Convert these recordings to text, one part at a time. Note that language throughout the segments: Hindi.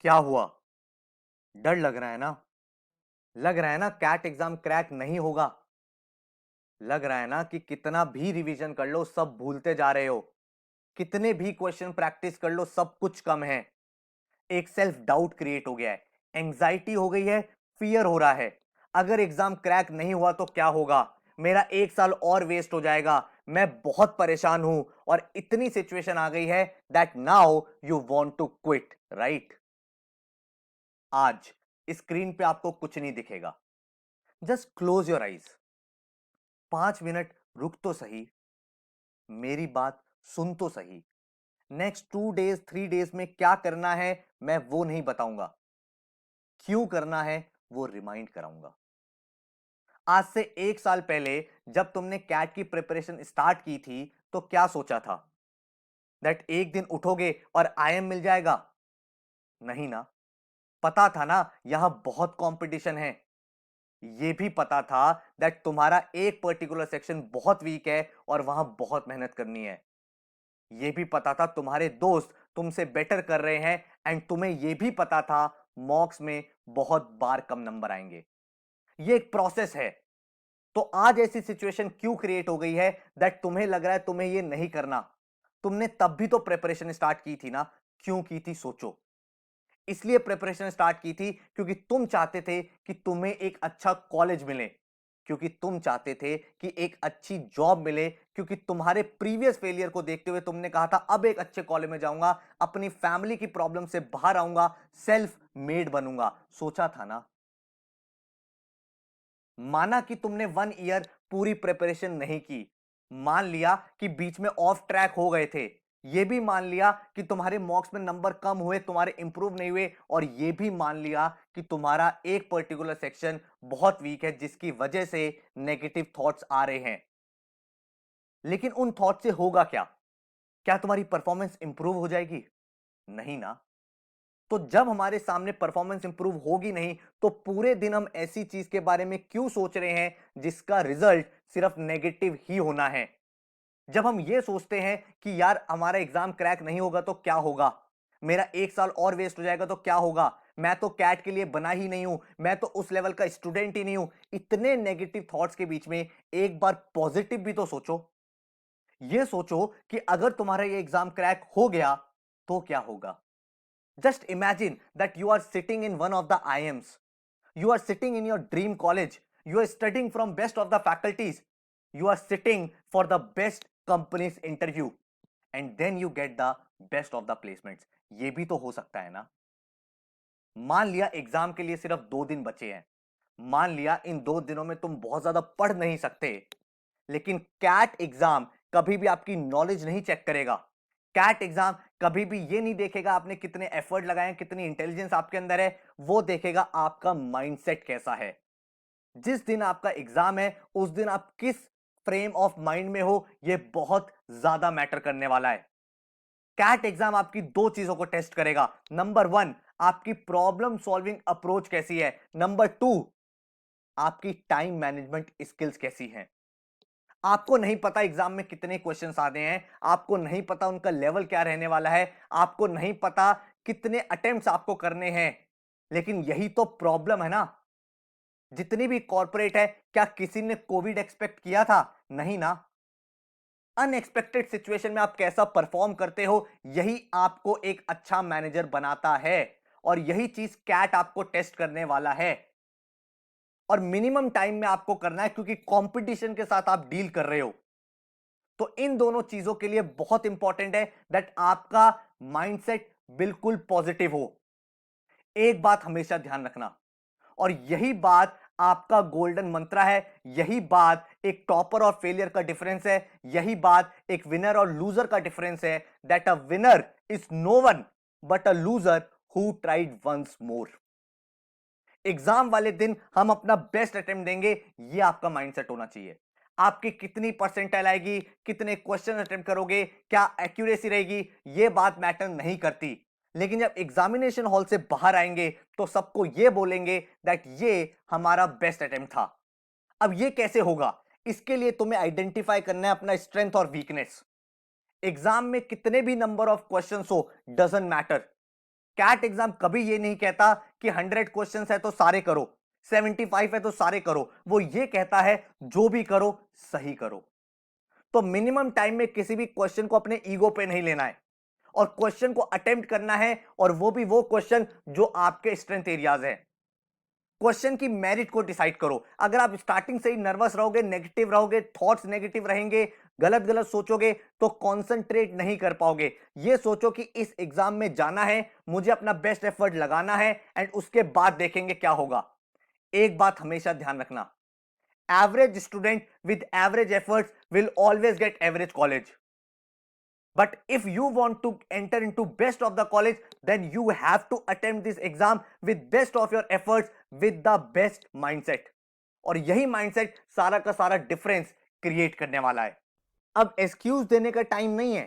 क्या हुआ? डर लग रहा है ना? लग रहा है ना कैट एग्जाम क्रैक नहीं होगा? लग रहा है ना कि कितना भी रिवीजन कर लो सब भूलते जा रहे हो? कितने भी क्वेश्चन प्रैक्टिस कर लो सब कुछ कम है। एक सेल्फ डाउट क्रिएट हो गया है, एंजाइटी हो गई है, फियर हो रहा है। अगर एग्जाम क्रैक नहीं हुआ तो क्या होगा? मेरा 1 साल और वेस्ट हो जाएगा। मैं बहुत परेशान हूं और इतनी सिचुएशन आ गई है that now you want to quit, right? आज स्क्रीन पे आपको कुछ नहीं दिखेगा। Just close your eyes. 5 minute रुक तो सही, मेरी बात सुन तो सही। नेक्स्ट 2 डेज 3 डेज में क्या करना है मैं वो नहीं बताऊंगा, क्यों करना है वो रिमाइंड कराऊंगा। आज से 1 साल पहले जब तुमने कैट की प्रिपरेशन स्टार्ट की थी तो क्या सोचा था? दैट एक दिन उठोगे और आईएम मिल जाएगा? नहीं ना। पता था ना यहां बहुत कंपटीशन है। ये भी पता था दैट तुम्हारा एक पर्टिकुलर सेक्शन बहुत वीक है और वहां बहुत मेहनत करनी है। ये भी पता था तुम्हारे दोस्त तुमसे बेटर कर रहे हैं एंड तुम्हें ये भी पता था मॉक्स में बहुत बार कम नंबर आएंगे। ये एक प्रोसेस है। तो आज ऐसी सिचुएशन क्यों क्रिएट हो गई है दैट तुम्हें लग रहा है तुम्हें ये नहीं करना? तुमने तब भी तो प्रिपरेशन स्टार्ट की थी ना? क्यों की थी सोचो। इसलिए प्रिपरेशन स्टार्ट की थी क्योंकि तुम चाहते थे कि तुम्हें एक अच्छा कॉलेज मिले, क्योंकि तुम चाहते थे कि एक अच्छी जॉब मिले, क्योंकि तुम्हारे प्रीवियस फेलियर को देखते हुए तुमने कहा था अब एक अच्छे कॉलेज में जाऊंगा, अपनी फैमिली की प्रॉब्लम से बाहर आऊंगा, सेल्फ मेड बनूंगा। सोचा था ना? माना कि तुमने 1 ईयर पूरी प्रिपरेशन नहीं की, मान लिया कि बीच में ऑफ ट्रैक हो गए थे, यह भी मान लिया कि तुम्हारे मॉक्स में नंबर कम हुए, तुम्हारे इंप्रूव नहीं हुए, और यह भी मान लिया कि तुम्हारा एक पर्टिकुलर सेक्शन बहुत वीक है जिसकी वजह से नेगेटिव थॉट्स आ रहे हैं। लेकिन उन थॉट से होगा क्या? क्या तुम्हारी परफॉर्मेंस इंप्रूव हो जाएगी? नहीं ना। तो जब हमारे सामने परफॉर्मेंस इंप्रूव होगी नहीं तो पूरे दिन हम ऐसी चीज के बारे में क्यों सोच रहे हैं जिसका रिजल्ट सिर्फ नेगेटिव ही होना है? जब हम ये सोचते हैं कि यार हमारा एग्जाम क्रैक नहीं होगा तो क्या होगा, मेरा 1 साल और वेस्ट हो जाएगा तो क्या होगा, मैं तो कैट के लिए बना ही नहीं हूं, मैं तो उस लेवल का स्टूडेंट ही नहीं हूं, इतने नेगेटिव थॉट्स के बीच में एक बार पॉजिटिव भी तो सोचो। ये सोचो कि अगर तुम्हारा ये एग्जाम क्रैक हो गया तो क्या होगा। Just imagine that you are sitting in one of the IMs. You are sitting in your dream college. You are studying from best of the faculties. You are sitting for the best company's interview. And then you get the best of the placements. ये भी तो हो सकता है ना? मान लिया एग्जाम के लिए सिर्फ 2 दिन बचे हैं। मान लिया इन 2 दिनों में तुम बहुत ज्यादा पढ़ नहीं सकते, लेकिन कैट एग्जाम कभी भी आपकी नॉलेज नहीं चेक करेगा। कैट एग्जाम कभी भी ये नहीं देखेगा आपने कितने एफर्ट लगाए हैं, कितनी इंटेलिजेंस आपके अंदर है, वो देखेगा आपका माइंडसेट कैसा है। जिस दिन आपका एग्जाम है उस दिन आप किस फ्रेम ऑफ माइंड में हो ये बहुत ज्यादा मैटर करने वाला है। कैट एग्जाम आपकी दो चीजों को टेस्ट करेगा। नंबर 1, आपकी प्रॉब्लम सॉल्विंग अप्रोच कैसी है। नंबर 2, आपकी टाइम मैनेजमेंट स्किल्स कैसी हैं। आपको नहीं पता एग्जाम में कितने क्वेश्चंस आते हैं, आपको नहीं पता उनका लेवल क्या रहने वाला है, आपको नहीं पता कितने अटेम्प्ट्स आपको करने हैं। लेकिन यही तो प्रॉब्लम है ना। जितनी भी कॉर्पोरेट है, क्या किसी ने कोविड एक्सपेक्ट किया था? नहीं ना। अनएक्सपेक्टेड सिचुएशन में आप कैसा परफॉर्म करते हो यही आपको एक अच्छा मैनेजर बनाता है, और यही चीज कैट आपको टेस्ट करने वाला है। और मिनिमम टाइम में आपको करना है क्योंकि कंपटीशन के साथ आप डील कर रहे हो। तो इन दोनों चीजों के लिए बहुत इंपॉर्टेंट है दैट आपका माइंडसेट बिल्कुल पॉजिटिव हो। एक बात हमेशा ध्यान रखना, और यही बात आपका गोल्डन मंत्रा है, यही बात एक टॉपर और फेलियर का डिफरेंस है, यही बात एक विनर और लूजर का डिफरेंस है, that a winner is no one but a loser who tried once more. Exam वाले दिन हम अपना बेस्ट अटेम्प्ट देंगे, ये आपका माइंडसेट होना चाहिए। आपकी कितनी परसेंटाइल आएगी, कितने क्वेश्चन अटेम्प्ट करोगे, क्या एक्यूरेसी रहेगी, ये बात मैटर नहीं करती। लेकिन जब एग्जामिनेशन हॉल से बाहर आएंगे तो सबको ये बोलेंगे दैट ये हमारा बेस्ट अटेम्प्ट था। अब ये कैसे होगा? इसके लिए तुम्हें आइडेंटिफाई करना है अपना स्ट्रेंथ और वीकनेस। एग्जाम में कितने भी नंबर ऑफ क्वेश्चंस हो, डजंट मैटर। कैट एग्जाम कभी ये नहीं कहता कि 100 क्वेश्चंस है तो सारे करो, 75 है तो सारे करो। वो ये कहता है जो भी करो सही करो। तो मिनिमम टाइम में किसी भी क्वेश्चन को अपने ईगो पे नहीं लेना है और क्वेश्चन को अटेम्प्ट करना है, और वो भी वो क्वेश्चन जो आपके स्ट्रेंथ एरियाज है। क्वेश्चन की मेरिट को डिसाइड करो। अगर आप स्टार्टिंग से ही नर्वस रहोगे, नेगेटिव रहोगे, थॉट्स नेगेटिव रहेंगे, गलत गलत सोचोगे, तो कंसंट्रेट नहीं कर पाओगे। ये सोचो कि इस एग्जाम में जाना है, मुझे अपना बेस्ट एफर्ट लगाना है, एंड उसके बाद देखेंगे क्या होगा। एक बात हमेशा ध्यान रखना, average student with average efforts will always get average college. But if you want to enter into best of the college, then you have to attempt this exam with best of your efforts, with the best mindset. और यही mindset सारा का सारा difference create करने वाला है। अब excuse देने का time नहीं है।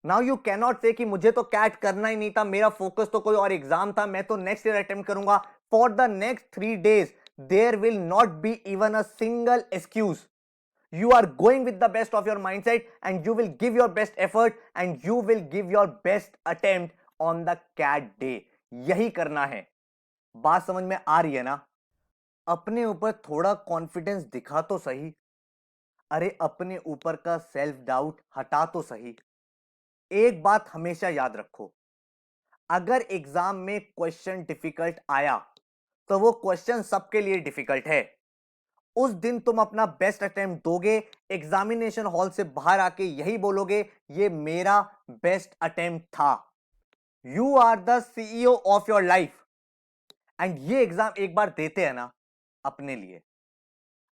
Now you cannot say कि मुझे तो कैट करना ही नहीं था, मेरा फोकस तो कोई और एग्जाम था, मैं तो नेक्स्ट ईयर अटेम्प्ट करूंगा। For the next 3 days there will not be even a single excuse. You are going with the best of your mindset and you will give your best effort and you will give your best attempt on the CAT day. यही करना है। बात समझ में आ रही है ना? अपने ऊपर थोड़ा कॉन्फिडेंस दिखा तो सही। अरे अपने ऊपर का सेल्फ डाउट हटा तो सही। एक बात हमेशा याद रखो, अगर एग्जाम में क्वेश्चन डिफिकल्ट आया तो वो क्वेश्चन सबके लिए डिफिकल्ट है। उस दिन तुम अपना बेस्ट अटेम्प्ट दोगे, एग्जामिनेशन हॉल से बाहर आके यही बोलोगे ये मेरा बेस्ट अटेम्प्ट था। You are the CEO of your life. And ये एग्जाम एक बार देते हैं ना, अपने लिए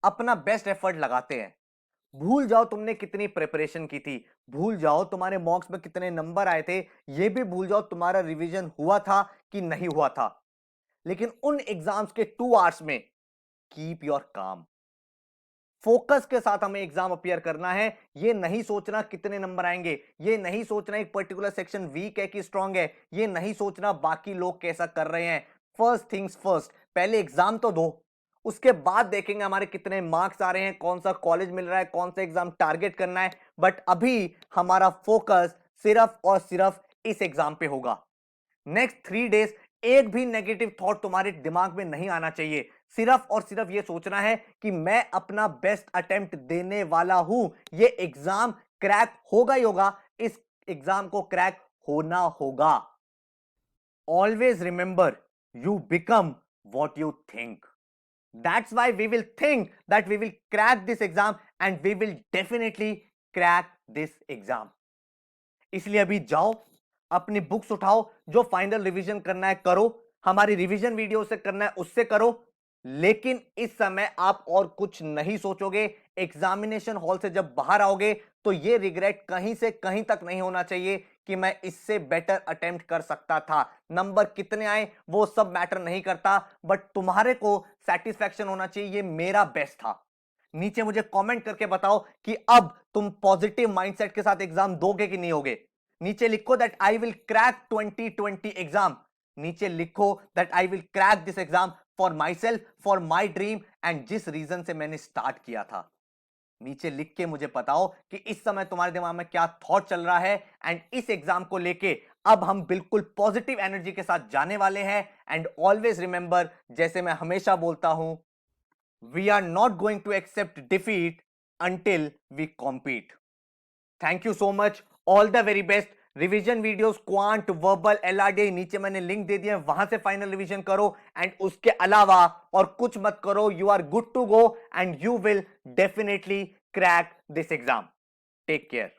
अपना बेस्ट एफर्ट लगाते हैं। भूल जाओ तुमने कितनी प्रिपरेशन की थी, भूल जाओ तुम्हारे मॉक्स में कितने नंबर आए थे, ये भी भूल जाओ तुम्हारा रिवीजन हुआ था कि नहीं हुआ था। लेकिन उन एग्जाम्स के 2 आवर्स में कीप योर काम। फोकस के साथ हमें एग्जाम अपीयर करना है। ये नहीं सोचना कितने नंबर आएंगे, ये नहीं सोचना एक पर्टिकुलर सेक्शन वीक है कि स्ट्रांग है, ये नहीं सोचना बाकी लोग कैसा कर रहे हैं। फर्स्ट थिंग्स फर्स्ट, पहले एग्जाम तो दो, उसके बाद देखेंगे हमारे कितने मार्क्स आ रहे हैं, कौन सा कॉलेज मिल रहा है, कौन सा एग्जाम टारगेट करना है। बट अभी हमारा फोकस सिर्फ और सिर्फ इस एग्जाम पे होगा। नेक्स्ट 3 डेज एक भी नेगेटिव थॉट तुम्हारे दिमाग में नहीं आना चाहिए। सिर्फ और सिर्फ ये सोचना है कि मैं अपना बेस्ट अटेम्प्ट देने वाला हूं। ये एग्जाम क्रैक होगा ही होगा, इस एग्जाम को क्रैक होना होगा। Always remember, you become what you think. That's why we will think that we will crack this exam and we will definitely crack this exam. इसलिए अभी जाओ, अपनी बुक्स उठाओ, जो फाइनल रिवीजन करना है करो, हमारी रिवीजन वीडियो से करना है उससे करो। लेकिन इस समय आप और कुछ नहीं सोचोगे। एग्जामिनेशन हॉल से जब बाहर आओगे तो ये रिग्रेट कहीं से कहीं तक नहीं होना चाहिए कि मैं इससे बेटर अटेम्प्ट कर सकता था। नंबर कितने आए वो सब मैटर नहीं करता, बट तुम्हारे को सेटिस्फैक्शन होना चाहिए ये मेरा बेस्ट था। नीचे मुझे कमेंट करके बताओ कि अब तुम पॉजिटिव माइंडसेट के साथ एग्जाम दोगे कि नहीं होगे। नीचे लिखो that I will crack 2020 exam. नीचे लिखो that I will crack this exam for my self, for my dream, and जिस रीजन से मैंने स्टार्ट किया था। नीचे लिख के मुझे बताओ कि इस समय तुम्हारे दिमाग में क्या थॉट चल रहा है, एंड इस एग्जाम को लेके अब हम बिल्कुल पॉजिटिव एनर्जी के साथ जाने वाले हैं। एंड ऑलवेज रिमेंबर, जैसे मैं हमेशा बोलता हूं, we are not going to accept defeat until we compete. Thank you so much, all the very best. Revision videos quant, verbal, LRD नीचे मैंने लिंक दे दिया, वहां से फाइनल रिवीजन करो। एंड उसके अलावा और कुछ मत करो, you are good to go and you will definitely crack this exam. Take care.